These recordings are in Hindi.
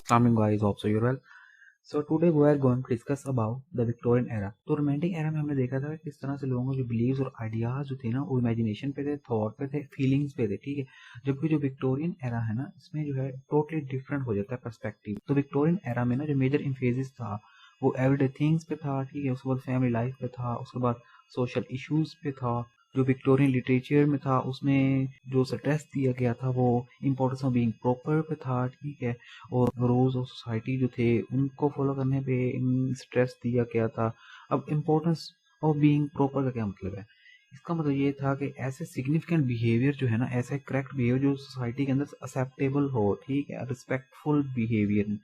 Assalamualaikum guys, hope so you're well. So today we are going to discuss about the Victorian era. तो रोमांटिक एरा में हमने देखा था किस तरह से लोगों के जो बिलीव्स और आइडियाज जो थे ना वो इमेजिनेशन पे थे, थॉट पे थे, फीलिंग्स पे थे, ठीक है। जबकि जो विक्टोरियन एरा है ना इसमें जो है टोटली डिफरेंट हो जाता है पर्सपेक्टिव। तो विक्टोरियन एरा में ना जो मेजर इम्फेसिस था वो एवरीडे थिंग्स पे था, ठीक है। उसके बाद फैमिली लाइफ पे था, उसके बाद सोशल इश्यूज पे था। जो विक्टोरियन लिटरेचर में था उसमें जो स्ट्रेस दिया गया था वो इम्पोर्टेंस ऑफ बीइंग प्रॉपर पे था, ठीक है। और रूल्स ऑफ सोसाइटी जो थे उनको फॉलो करने पे स्ट्रेस दिया गया था। अब इम्पोर्टेंस ऑफ बीइंग प्रॉपर का क्या मतलब है? इसका मतलब ये था कि ऐसे सिग्निफिकेंट बिहेवियर जो है ना, ऐसे करेक्ट बिहेवियर जो सोसाइटी के अंदर एक्सेप्टेबल हो, ठीक है, रिस्पेक्टफुल बिहेवियर।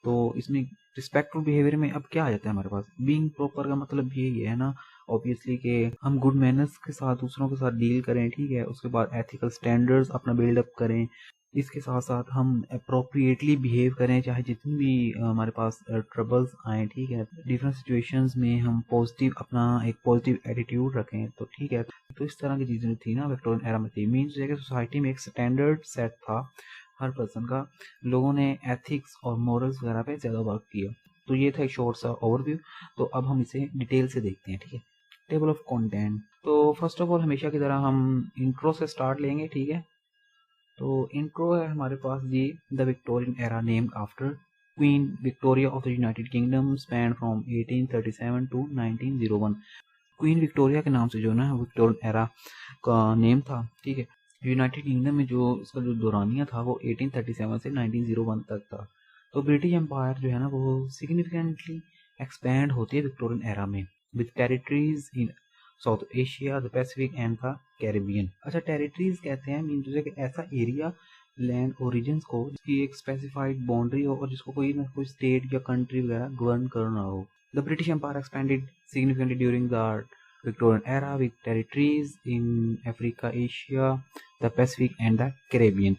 तो इसमें रिस्पेक्टफुल बिहेवियर में अब क्या आ जाता है हमारे पास? बीइंग प्रॉपर का मतलब यही है ना ऑब्वियसली कि हम गुड मैनर्स के साथ दूसरों के साथ डील करें, ठीक है। उसके बाद एथिकल स्टैंडर्ड्स अपना बिल्डअप करें। इसके साथ साथ हम अप्रोप्रिएटली बिहेव करें, चाहे जितनी भी हमारे पास ट्रबल्स आए, ठीक है। डिफरेंट सिचुएशंस में हम पॉजिटिव अपना एक पॉजिटिव एटीट्यूड रखें, तो ठीक है। तो इस तरह की चीज़ें थी ना विक्टोरियन एरा में थी। मीन्स सोसाइटी में एक स्टैंडर्ड सेट था हर पर्सन का। लोगों ने एथिक्स और मॉरल्स वगैरह पे ज़्यादा वर्क किया। तो ये था एक शॉर्ट सा ओवरव्यू। तो अब हम इसे डिटेल से देखते हैं, ठीक है। Table of content. तो फर्स्ट ऑफ ऑल हमेशा की तरह हम इंट्रो से स्टार्ट लेंगे, ठीक है। तो इंट्रो है हमारे पास जी, the Victorian era named after Queen Victoria of the United Kingdom span from 1837 to 1901। Queen Victoria के नाम से जो ना विक्टोरियन एरा का नेम था, ठीक है। यूनाइटेड किंगडम में जो इसका जो दौरानिया था वो 1837 से 1901 तक था। तो ब्रिटिश एम्पायर जो है ना वो सिग्निफिकेंटली एक्सपैंड होती है विक्टोरियन एरा में, with territories in south Asia, the Pacific and the Caribbean. अच्छा, टेरिटरीज कहते हैं मीन जो ऐसा एरिया, लैंड और रीजन्स को जिसकी एक स्पेसिफाइड बाउंड्री हो और जिसको कोई ना कोई स्टेट या कंट्री वगैरह गवर्न करना हो। The British empire expanded significantly during the Victorian era with territories in Africa, Asia, the Pacific and the Caribbean.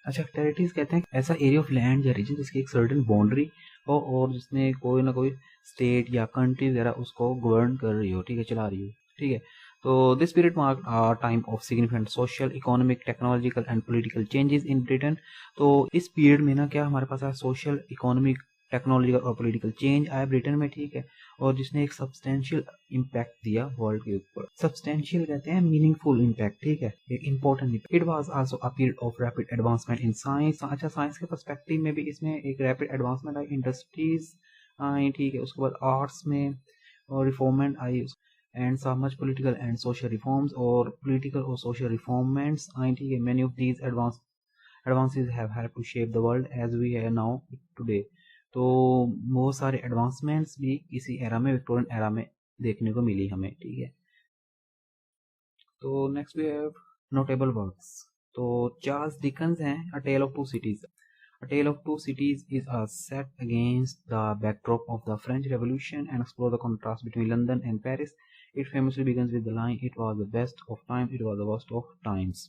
अच्छा, टेरिटरीज कहते हैं ऐसा एरिया ऑफ लैंड या रीजन जिसकी एक सर्टेन बाउंड्री हो और जिसमें कोई ना कोई स्टेट या कंट्री वगैरह उसको गवर्न कर रही हो, ठीक है, चला रही हो, ठीक है। तो this period mark a time of significant social, economic, technological and political changes in Britain. तो इस पीरियड में ना क्या हमारे पास है, सोशल, इकोनॉमिक, टेक्नोलॉजिकल और पॉलिटिकल चेंज आया ब्रिटेन में, ठीक है। और जिसने एक सब्सटेंशियल इम्पैक्ट दिया वर्ल्ड के ऊपर। सब्सटेंशियल कहते हैं मीनिंगफुल इम्पैक्ट, ठीक है, एक important impact. It was also a period of rapid advancement in science. अच्छा, साइंस के पर्सपेक्टिव में भी इसमें एक रैपिड एडवांसमेंट आई, इंडस्ट्रीज आई, ठीक है। उसके बाद आर्ट्स में और रिफॉर्मेंट आई and some much political and social reforms और पॉलिटिकल और सोशल रिफॉर्मेंट्स आई, ठीक है। Many of these advances have helped to shape the world as we है नाउ टुडे। तो बहुत सारे एडवांसमेंट्स भी इसी एरा में, विक्टोरियन एरा में देखने को मिली हमें, ठीक है। तो next we have notable works. तो चार्ल्स डिकन्स हैं a tale of two cities. A Tale of Two Cities is set against the backdrop of the French Revolution and explores the contrast between London and Paris. It famously begins with the line, "It was the best of times, it was the worst of times."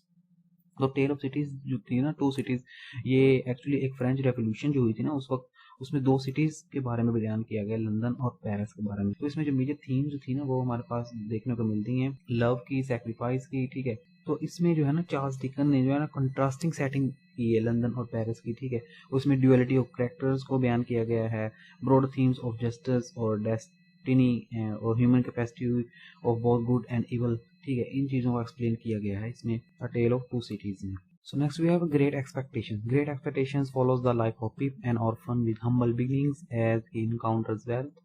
तो टेल ऑफ सिटीज जो थी ना, टू सिटीज, ये एक्चुअली एक फ्रेंच रेवोल्यूशन जो हुई थी ना उस वक्त, उसमें दो सिटीज के बारे में बयान किया गया, लंदन और पेरिस के बारे में। तो इसमें जो मेजर थीम जो थी ना वो हमारे पास देखने को मिलती हैं, लव की, सेक्रीफाइस की, ठीक है। तो इसमें जो है ना चार्ल्स डिकन ने जो है ना कंट्रास्टिंग सेटिंग की है लंदन और पेरिस की, ठीक है। उसमें ड्यूअलिटी ऑफ कैरेक्टर्स को बयान किया गया है, ब्रॉड थीम्स ऑफ जस्टिस और डेस्टिनी और human capacity of both good and evil, ठीक है। इन चीज़ों को एक्सप्लेन किया गया है इसमें अ टेल ऑफ टू सिटीज में। So next we have Great Expectations. Great Expectations follows the life of Pip, an orphan with humble beginnings, as he encounters wealth,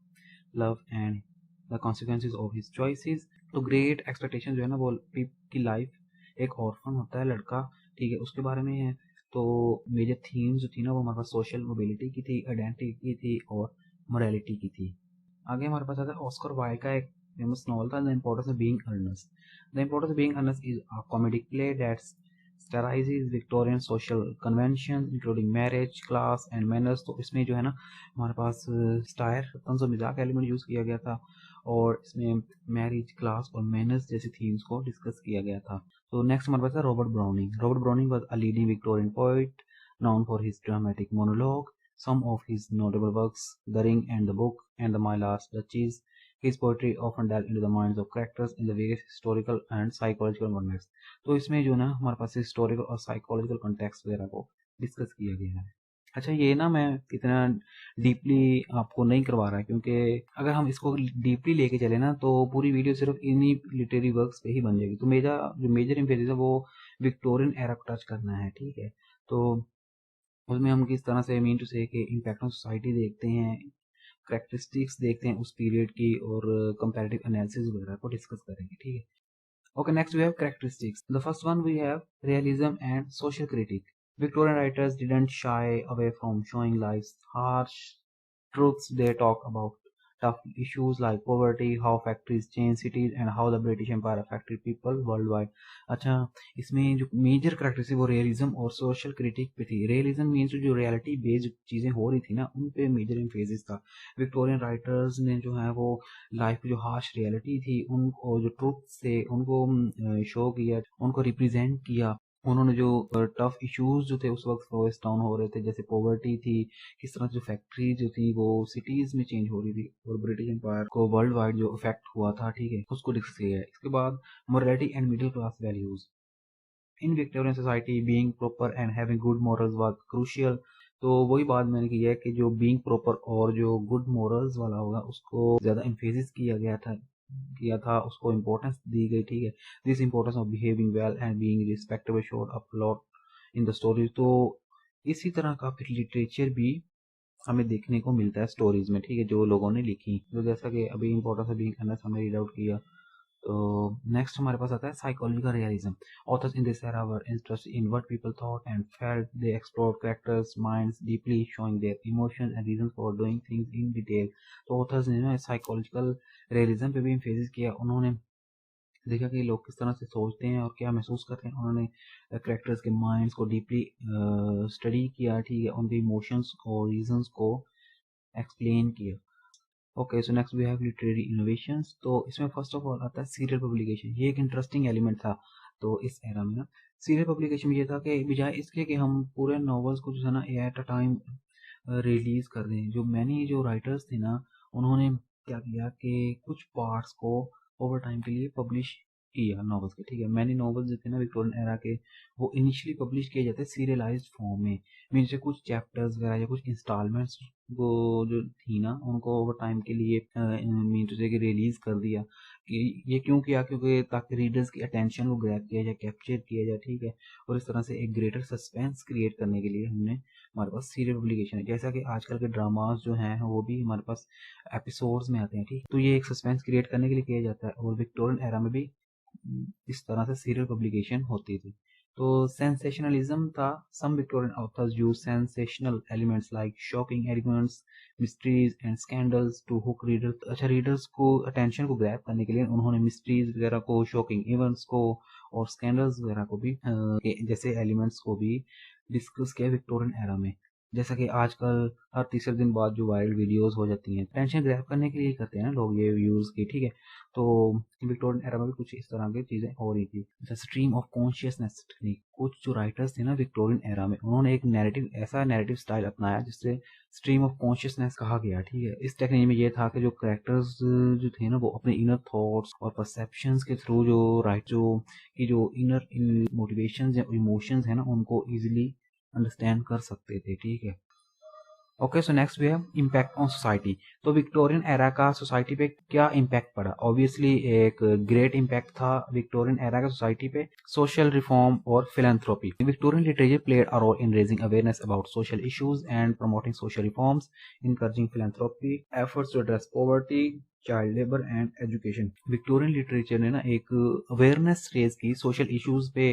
love and the consequences of his choices. तो Great Expectations जो है ना वो पिप की लाइफ, एक ऑर्फन होता है लड़का, ठीक है, उसके बारे में है। तो मेजर थीम्स जो थी ना वो हमारे पास सोशल मोबिलिटी की थी, आइडेंटिटी की थी और मोरालिटी की थी। आगे हमारे पास आता है ऑस्कर वाइल्ड का एक फेमस नॉवल था, the importance of being Earnest. The importance of being Earnest is a comedic play that sterilizes Victorian social conventions including marriage, class and manners। तो इसमें जो है ना हमारे पास स्टायर, तंज और मजाक एलिमेंट यूज किया गया था और इसमें मैरिज, क्लास और मैनर्स जैसी थीम्स को डिस्कस किया गया था। तो नेक्स्ट हमारे पास है Robert browning. Robert browning was a leading Victorian poet known for his dramatic monologue. Some of his notable works, The Ring and the Book and The My Last Duchess. His poetry often delved into the minds of characters in the various historical and psychological contexts। तो इसमें जो ना हमारे पास हिस्टोरिकल और साइकोलॉजिकल कॉन्टेक्स्ट वगैरह को डिस्कस किया गया है। अच्छा ये ना मैं इतना डीपली आपको नहीं करवा रहा क्योंकि अगर हम इसको डीपली लेके चले ना तो पूरी वीडियो सिर्फ इन्हीं लिटरेरी वर्क्स पे ही बन जाएगी। तो मेरा जो मेजर इम्पेरिस है वो विक्टोरियन एरा को टच करना है, ठीक है। तो उसमें हम किस तरह से मीन टू से कि इम्पैक्ट ऑन सोसाइटी देखते हैं, करेक्टरिस्टिक्स देखते हैं उस पीरियड की, और कंपैरेटिव एनालिसिस वगैरह को डिस्कस करेंगे, ठीक है। Okay, next we have characteristics. The first one we have realism and social critique. Victorian writers didn't shy away from showing life's harsh truths. They talk about tough issues like poverty, how factories change cities, and how the British Empire affected people worldwide. अच्छा, इसमें जो मेजर करेक्टरिस्टिक वो रियलिज्म और सोशल क्रिटिक पे थी। रियलिज्म मीन्स जो रियलिटी बेस्ड चीजें हो रही थी ना उन पे मेजर इम्फेसिस था। विक्टोरियन राइटर्स ने जो है वो लाइफ जो हार्श रियलिटी थी उनको, जो ट्रूथ से उनको शो किया, उनको रिप्रेजेंट किया। उन्होंने जो टफ इश्यूज जो थे उस वक्त फेस डाउन हो रहे थे, जैसे पॉवर्टी थी, किस तरह जो फैक्ट्री जो थी वो सिटीज में चेंज हो रही थी, और ब्रिटिश एम्पायर को वर्ल्ड वाइड जो इफेक्ट हुआ था, ठीक है, उसको डिस्कस किया है। इसके बाद morality and middle class values in Victorian society, being proper and having good morals was crucial. तो वही बात मैंने की है कि जो बीइंग प्रॉपर और जो गुड मॉरल्स वाला होगा उसको ज्यादा एम्फेसिस किया था, उसको इम्पोर्टेंस दी गई, ठीक है। This importance of behaving well and being respectable showed up lot in the stories. तो इसी तरह का फिर लिटरेचर भी हमें देखने को मिलता है स्टोरीज में, ठीक है, जो लोगों ने लिखी। तो जैसा कि अभी इम्पोर्टेंस ऑफ बीइंग अनलेस हमने रीड आउट किया। तो नेक्स्ट हमारे पास आता है psychological realism. Authors in this era were interested in what people thought and felt. They explore characters minds deeply, showing their emotions and reasons for doing things in detail. तो ऑथर्स ने ना साइकोलॉजिकल रियलिज्म पे भी एम्फेसिस किया। उन्होंने देखा कि लोग किस तरह से सोचते हैं और क्या महसूस करते हैं। उन्होंने कैरेक्टर्स के माइंड्स को डीपली स्टडी किया, ठीक है, उनके इमोशंस और रीजंस को एक्सप्लेन किया। Okay, so next we have literary innovations. तो इसमें फर्स्ट ऑफ ऑल आता है सीरियल पब्लिकेशन। ये एक इंटरेस्टिंग एलिमेंट था। तो इस एरा में ना सीरियल पब्लिकेशन में ये था कि बजाय इसके कि हम पूरे नॉवेल्स को जो है ना एट अ टाइम रिलीज कर दें, जो मैनी जो राइटर्स थे ना उन्होंने क्या किया कि कुछ पार्ट्स को ओवर टाइम के लिए पब्लिश किया नॉवेल्स के, ठीक है। मैनी नॉवेल्स जो थे ना विक्टोरियन एरा के वो इनिशियली पब्लिश किए जाते सीरियलाइज्ड फॉर्म में, मीन से कुछ चैप्टर्स वगैरह या कुछ इंस्टॉलमेंट्स वो जो थी ना उनको ओवर टाइम के लिए मीन टू से रिलीज कर दिया। कि ये क्यों किया, क्योंकि ताकि रीडर्स की अटेंशन को ग्रैब किया जाए, कैप्चर किया जाए, ठीक है। और इस तरह से एक ग्रेटर सस्पेंस क्रिएट करने के लिए हमने हमारे पास सीरियल पब्लिकेशन है। जैसा कि आजकल के ड्रामास जो हैं वो भी हमारे पास एपिसोड्स में आते हैं, ठीक। तो ये एक सस्पेंस क्रिएट करने के लिए किया जाता है, और विक्टोरियन एरा में भी इस तरह से सीरियल पब्लिकेशन होती थी। तो सेंसेशनलिज्म था। Some Victorian authors use sensational elements like shocking elements, mysteries and scandals to hook readers. अच्छा, रीडर्स को अटेंशन को ग्रैब करने के लिए उन्होंने मिस्ट्रीज वगैरह को, शॉकिंग इवेंट्स को और स्कैंडल्स वगैरह को भी जैसे एलिमेंट्स को भी डिस्कस किया विक्टोरियन एरा में। जैसा कि आजकल हर तीसरे दिन बाद जो वायरल वीडियोस हो जाती हैं, टेंशन ग्रैब करने के लिए करते हैं ना लोग ये व्यूज की, ठीक है। तो विक्टोरियन एरा में भी कुछ इस तरह की चीजें हो रही थी। The stream of consciousness technique. कुछ जो राइटर्स थे ना विक्टोरियन एरा में उन्होंने एक नैरेटिव, ऐसा नैरेटिव स्टाइल अपनाया जिससे स्ट्रीम ऑफ कॉन्शियसनेस कहा गया, ठीक है। इस टेक्निक में ये था कि जो कैरेक्टर्स जो थे ना वो अपने इनर थॉट्स और परसेप्शंस के थ्रू जो जो इनर मोटिवेशंस या इमोशंस है ना उनको इजीली अंडरस्टैंड कर सकते थे, ठीक है। Okay, so next we have impact on society. तो विक्टोरियन एरा का सोसाइटी पे क्या इम्पैक्ट पड़ा? ऑब्वियसली एक ग्रेट इम्पैक्ट था विक्टोरियन एरा का सोसाइटी पे। सोशल रिफॉर्म और philanthropy. Victorian literature played a role in raising awareness about social issues and promoting social reforms, encouraging philanthropy, efforts to address poverty, child labour and education. Victorian literature ने ना एक अवेयरनेस रेज की सोशल इश्यूज पे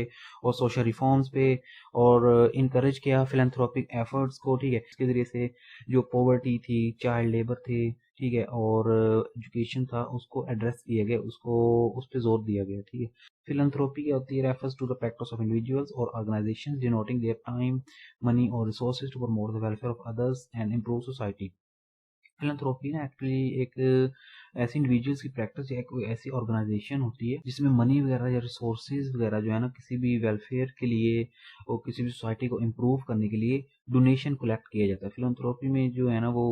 और सोशल रिफॉर्म्स पे, और इनकरेज किया फिलेंथ्रोपिक एफर्ट्स को, ठीक है। इसके जरिए से जो पॉवर्टी थी, चाइल्ड लेबर थे, ठीक है, और एजुकेशन था उसको एड्रेस किया गया, उसको उस पर जोर दिया गया, ठीक है। फिलंथ्रोपी क्या होती है? Refers to the practice of individuals और organisations denoting their time, money और resources to promote the welfare of others and improve society. Philanthropy ना एक्चुअली एक ऐसी इंडिविजुअल्स की प्रैक्टिस या कोई ऐसी ऑर्गेनाइजेशन होती है जिसमें मनी वगैरह या रिसोर्सेज वगैरह जो है ना किसी भी वेलफेयर के लिए और किसी भी सोसाइटी को इम्प्रूव करने के लिए डोनेशन कलेक्ट किया जाता है। फिलंथ्रोपी में जो है ना वो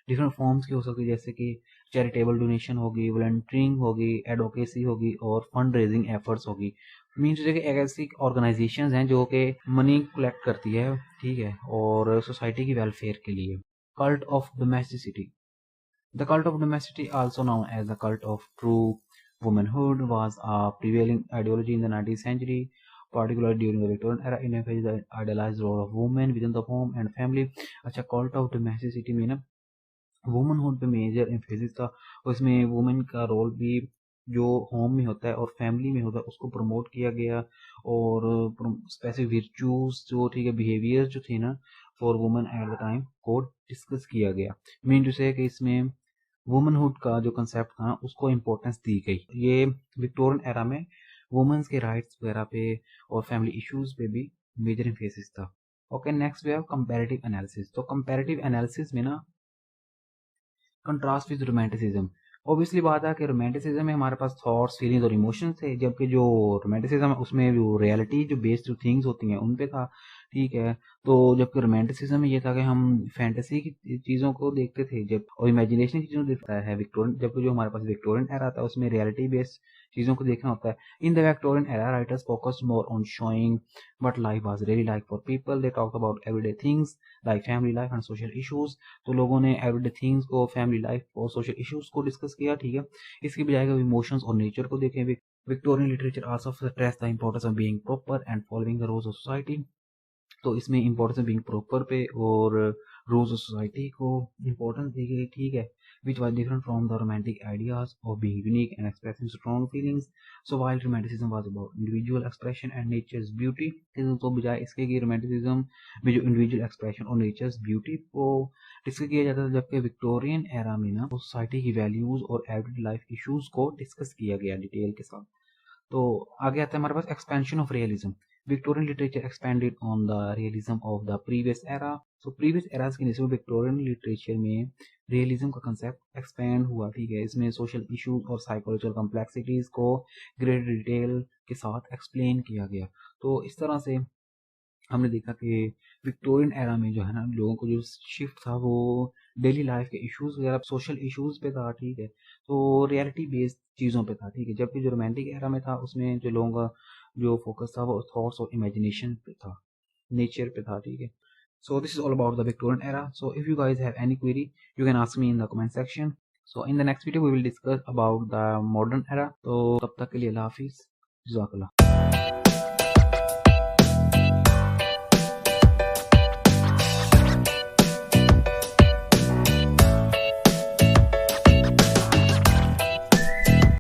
डिफरेंट फॉर्म्स की हो सकती है, जैसे कि चैरिटेबल डोनेशन होगी, वॉलंटियरिंग होगी, एडवोकेसी होगी और फंड रेजिंग एफर्ट्स होगी। मीन्स कि एक ऐसी ऑर्गेनाइजेशंस हैं जो कि मनी कलेक्ट करती है, ठीक है, और सोसाइटी की वेलफेयर के लिए। Cult of domesticity. The cult of domesticity, also known as the cult of true womanhood, was a prevailing ideology in the 19th century, particularly during the Victorian era. It emphasized the idealized role of women within the home and family. अच्छा, कल्ट ऑफ डोमेस्टिसिटी में ना वुमनहुड पे मेजर एम्फेसिस था, और इसमें वुमेन का रोल भी जो होम में होता है और फैमिली में होता है उसको प्रमोट किया गया, और स्पेसिफिक विर्चूज जो, ठीक है, बिहेवियर जो थे ना for women at the time को डिस्कस किया गया। मीन टू से कि इसमें वुमनहुड का जो कंसेप्ट था उसको इम्पोर्टेंस दी गई। ये विक्टोरियन एरा में वुमेन्स के राइट्स वगैरह पे और फैमिली इश्यूज पे भी मेजर एम्फेसिस था। Okay, next way of comparative analysis. तो कंपैरेटिव एनालिसिस में ना कंट्रास्ट विद रोमांटिसिज्म। ऑब्वियसली बात है कि रोमांटिसिज्म में हमारे पास थॉट्स, फीलिंग्स और इमोशंस थे, जबकि जो रोमांटिसिज्म है उसमें जो रियलिटी, जो बेस्ड जो थिंग्स होती हैं उन पे था, ठीक है। तो जबकि रोमांटिसिज्म में ये था कि हम फैंटेसी की चीज़ों को देखते थे जब, और इमेजिनेशन की चीज़ों को देखता है विक्टोरियन, जबकि जो हमारे पास विक्टोरियन एरा था उसमें रियलिटी बेस्ड चीज़ों को देखना होता है। In the Victorian era writers focused more on showing what life was really like for people. They talked about everyday things like family life and social issues. तो लोगों ने एवरीडे थिंग्स को, फैमिली लाइफ और सोशल इश्यूज को डिस्कस किया, ठीक है। इसकी बजाय अगर इमोशंस और नेचर को देखें, Victorian literature also stress the importance of being proper and following the rules of society. तो इसमें इंपॉर्टेंस ऑफ बीइंग प्रॉपर पे और रूल्स ऑफ सोसाइटी को इंपॉर्टेंस दी गई, ठीक है, which was different from the romantic ideas of being unique and expressing strong feelings. So while romanticism was about individual expression and nature's beauty, तो बजाय इसके कि रोमांटिसिज्म में जो इंडिविजुअल एक्सप्रेशन और नेचर्स ब्यूटी को डिस्कस किया जाता था, जबकि विक्टोरियन एरा में ना सोसाइटी की वैल्यूज और एवरीडे लाइफ इश्यूज को डिस्कस किया गया डिटेल के साथ। तो आगे आता है हमारे पास expansion of realism. Victorian literature expanded on the realism of the previous era. So previous eras के निस्बत विक्टोरियन लिटरेचर में रियलिज्म का कंसेप्ट एक्सपेंड हुआ, ठीक है। इसमें सोशल इश्यूज और साइकोलॉजिकल कॉम्प्लेक्सिटीज को ग्रेट डिटेल के साथ एक्सप्लेन किया गया। तो इस तरह से हमने देखा कि विक्टोरियन एरा में जो है ना लोगों को जो शिफ्ट था वो डेली लाइफ के इश्यूज वगैरह, सोशल इश्यूज पे था, ठीक है। तो रियलिटी बेस्ड चीज़ों पे था, ठीक है। जबकि जो रोमांटिक एरा में था उसमें जो लोगों का जो फोकस था वो थॉट्स और इमेजिनेशन पे था, नेचर पे था, ठीक है। So this is all about the Victorian era. So if you guys have any query, you can ask me in the comment section. So in the next video we will discuss about the modern era. तो तब तक के लिए अल्लाह हाफिज़, जज़ाकल्लाह।